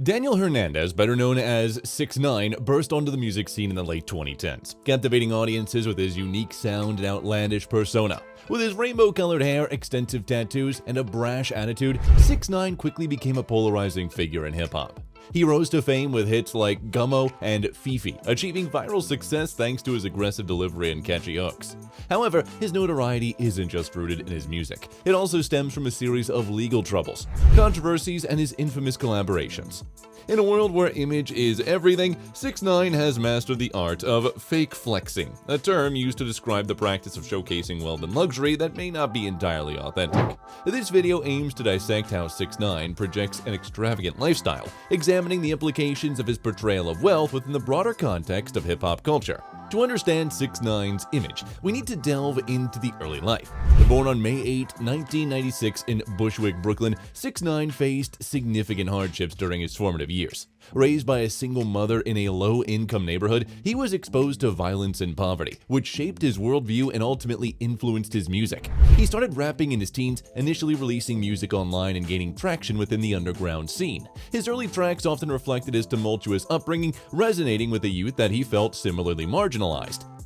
Daniel Hernandez, better known as 6ix9ine, burst onto the music scene in the late 2010s, captivating audiences with his unique sound and outlandish persona. With his rainbow-colored hair, extensive tattoos, and a brash attitude, 6ix9ine quickly became a polarizing figure in hip-hop. He rose to fame with hits like GUMMO and FEFE, achieving viral success thanks to his aggressive delivery and catchy hooks. However, his notoriety isn't just rooted in his music. It also stems from a series of legal troubles, controversies, and his infamous collaborations. In a world where image is everything, 6ix9ine has mastered the art of fake flexing, a term used to describe the practice of showcasing wealth and luxury that may not be entirely authentic. This video aims to dissect how 6ix9ine projects an extravagant lifestyle, examining the implications of his portrayal of wealth within the broader context of hip-hop culture. To understand 6ix9ine's image, we need to delve into the early life. Born on May 8, 1996 in Bushwick, Brooklyn, 6ix9ine faced significant hardships during his formative years. Raised by a single mother in a low-income neighborhood, he was exposed to violence and poverty, which shaped his worldview and ultimately influenced his music. He started rapping in his teens, initially releasing music online and gaining traction within the underground scene. His early tracks often reflected his tumultuous upbringing, resonating with a youth that he felt similarly marginalized.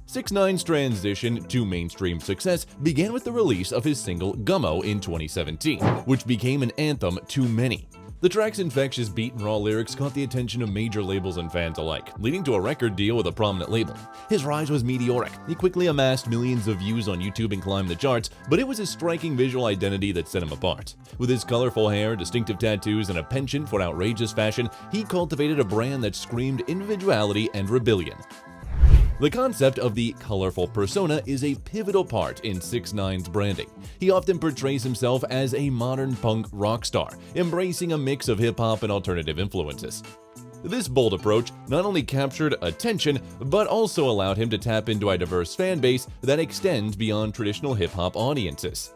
6ix9ine's transition to mainstream success began with the release of his single GUMMO in 2017, which became an anthem to many. The track's infectious beat and raw lyrics caught the attention of major labels and fans alike, leading to a record deal with a prominent label. His rise was meteoric. He quickly amassed millions of views on YouTube and climbed the charts, but it was his striking visual identity that set him apart. With his colorful hair, distinctive tattoos, and a penchant for outrageous fashion, he cultivated a brand that screamed individuality and rebellion. The concept of the colorful persona is a pivotal part in 6ix9ine's branding. He often portrays himself as a modern punk rock star, embracing a mix of hip-hop and alternative influences. This bold approach not only captured attention, but also allowed him to tap into a diverse fan base that extends beyond traditional hip-hop audiences.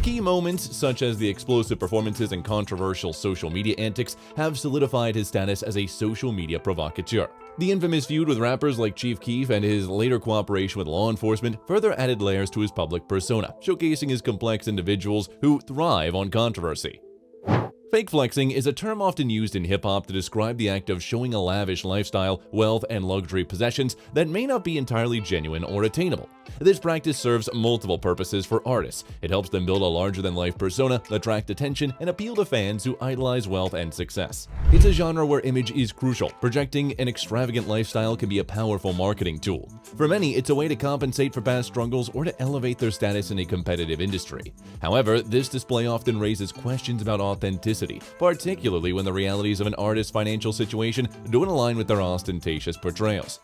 Key moments such as the explosive performances and controversial social media antics have solidified his status as a social media provocateur. The infamous feud with rappers like Chief Keef and his later cooperation with law enforcement further added layers to his public persona, showcasing his complex individuals who thrive on controversy. Fake flexing is a term often used in hip-hop to describe the act of showing a lavish lifestyle, wealth, and luxury possessions that may not be entirely genuine or attainable. This practice serves multiple purposes for artists. It helps them build a larger-than-life persona, attract attention, and appeal to fans who idolize wealth and success. It's a genre where image is crucial. Projecting an extravagant lifestyle can be a powerful marketing tool. For many, it's a way to compensate for past struggles or to elevate their status in a competitive industry. However, this display often raises questions about authenticity, particularly when the realities of an artist's financial situation don't align with their ostentatious portrayals.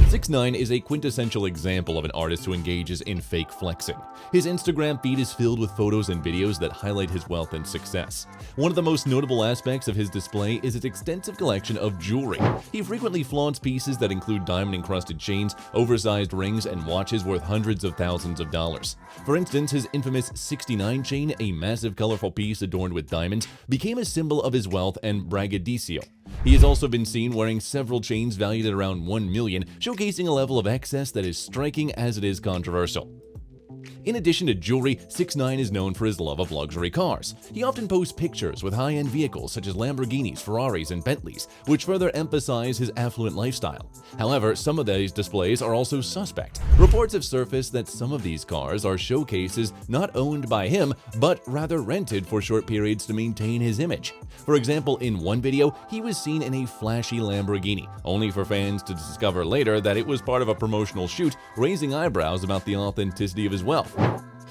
6ix9ine is a quintessential example of an artist who engages in fake flexing. His Instagram feed is filled with photos and videos that highlight his wealth and success. One of the most notable aspects of his display is his extensive collection of jewelry. He frequently flaunts pieces that include diamond-encrusted chains, oversized rings, and watches worth hundreds of thousands of dollars. For instance, his infamous 69 chain, a massive colorful piece adorned with diamonds, became a symbol of his wealth and braggadocio. He has also been seen wearing several chains valued at around $1 million, showcasing a level of excess that is striking as it is controversial. In addition to jewelry, 6ix9ine is known for his love of luxury cars. He often posts pictures with high-end vehicles such as Lamborghinis, Ferraris, and Bentleys, which further emphasize his affluent lifestyle. However, some of these displays are also suspect. Reports have surfaced that some of these cars are showcases not owned by him, but rather rented for short periods to maintain his image. For example, in one video, he was seen in a flashy Lamborghini, only for fans to discover later that it was part of a promotional shoot, raising eyebrows about the authenticity of his wealth.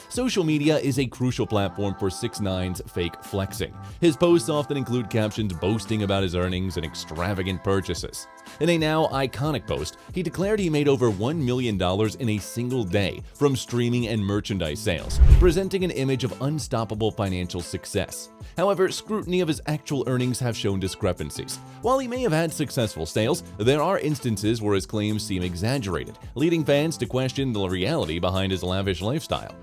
Social media is a crucial platform for 6ix9ine's fake flexing. His posts often include captions boasting about his earnings and extravagant purchases. In a now iconic post, he declared he made over $1 million in a single day from streaming and merchandise sales, presenting an image of unstoppable financial success. However, scrutiny of his actual earnings have shown discrepancies. While he may have had successful sales, there are instances where his claims seem exaggerated, leading fans to question the reality behind his lavish lifestyle.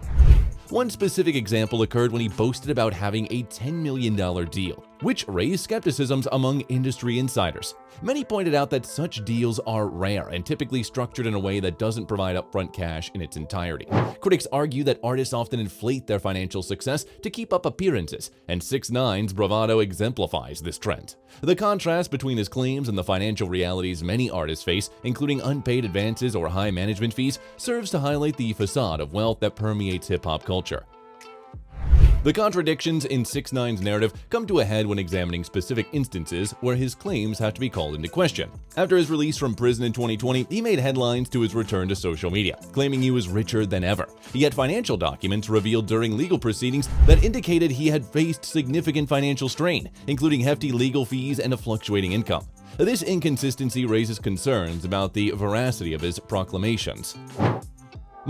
One specific example occurred when he boasted about having a $10 million deal. which raised skepticisms among industry insiders. Many pointed out that such deals are rare and typically structured in a way that doesn't provide upfront cash in its entirety. Critics argue that artists often inflate their financial success to keep up appearances, and 6ix9ine's bravado exemplifies this trend. The contrast between his claims and the financial realities many artists face, including unpaid advances or high management fees, serves to highlight the facade of wealth that permeates hip-hop culture. The contradictions in 6ix9ine's narrative come to a head when examining specific instances where his claims have to be called into question. After his release from prison in 2020, he made headlines to his return to social media, claiming he was richer than ever. Yet financial documents revealed during legal proceedings that indicated he had faced significant financial strain, including hefty legal fees and a fluctuating income. This inconsistency raises concerns about the veracity of his proclamations.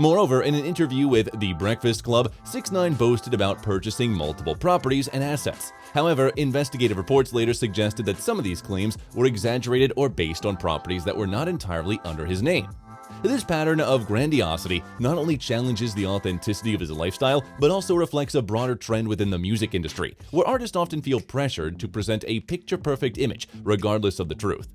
Moreover, in an interview with The Breakfast Club, 6ix9ine boasted about purchasing multiple properties and assets. However, investigative reports later suggested that some of these claims were exaggerated or based on properties that were not entirely under his name. This pattern of grandiosity not only challenges the authenticity of his lifestyle, but also reflects a broader trend within the music industry, where artists often feel pressured to present a picture-perfect image, regardless of the truth.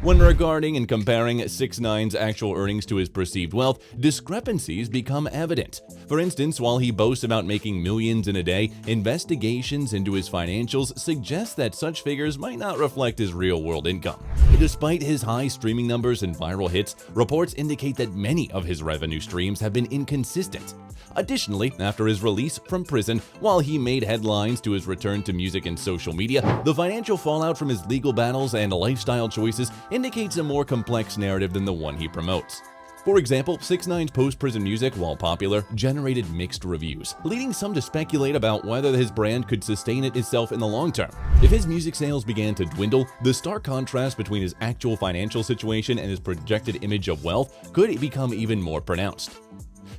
When regarding and comparing 6ix9ine's actual earnings to his perceived wealth, discrepancies become evident. For instance, while he boasts about making millions in a day, investigations into his financials suggest that such figures might not reflect his real-world income. Despite his high streaming numbers and viral hits, reports indicate that many of his revenue streams have been inconsistent. Additionally, after his release from prison, while he made headlines to his return to music and social media, the financial fallout from his legal battles and lifestyle choices indicates a more complex narrative than the one he promotes. For example, 6ix9ine's post-prison music, while popular, generated mixed reviews, leading some to speculate about whether his brand could sustain itself in the long term. If his music sales began to dwindle, the stark contrast between his actual financial situation and his projected image of wealth could become even more pronounced.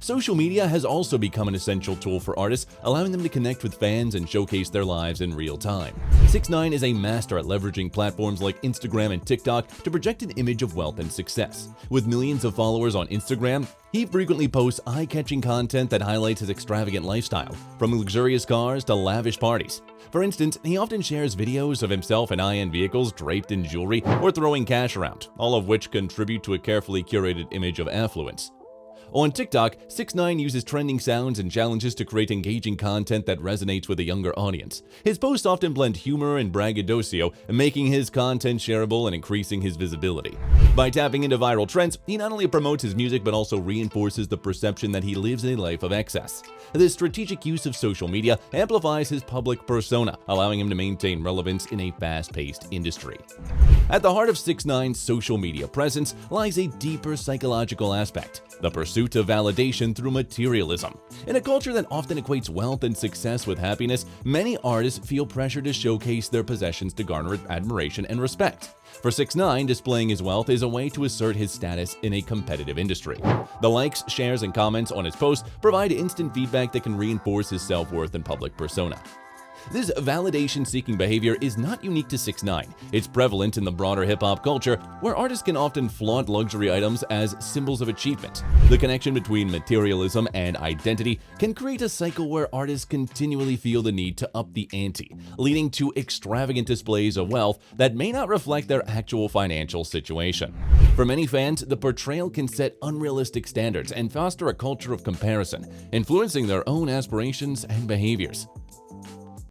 Social media has also become an essential tool for artists, allowing them to connect with fans and showcase their lives in real time. 6ix9ine is a master at leveraging platforms like Instagram and TikTok to project an image of wealth and success. With millions of followers on Instagram, he frequently posts eye-catching content that highlights his extravagant lifestyle, from luxurious cars to lavish parties. For instance, he often shares videos of himself in high-end vehicles draped in jewelry or throwing cash around, all of which contribute to a carefully curated image of affluence. On TikTok, 6ix9ine uses trending sounds and challenges to create engaging content that resonates with a younger audience. His posts often blend humor and braggadocio, making his content shareable and increasing his visibility. By tapping into viral trends, he not only promotes his music but also reinforces the perception that he lives a life of excess. This strategic use of social media amplifies his public persona, allowing him to maintain relevance in a fast-paced industry. At the heart of 6ix9ine's social media presence lies a deeper psychological aspect: the pursuit of validation through materialism. In a culture that often equates wealth and success with happiness, many artists feel pressure to showcase their possessions to garner admiration and respect. For 6ix9ine, displaying his wealth is a way to assert his status in a competitive industry. The likes, shares, and comments on his posts provide instant feedback that can reinforce his self-worth and public persona. This validation-seeking behavior is not unique to 6ix9ine. It's prevalent in the broader hip-hop culture, where artists can often flaunt luxury items as symbols of achievement. The connection between materialism and identity can create a cycle where artists continually feel the need to up the ante, leading to extravagant displays of wealth that may not reflect their actual financial situation. For many fans, the portrayal can set unrealistic standards and foster a culture of comparison, influencing their own aspirations and behaviors.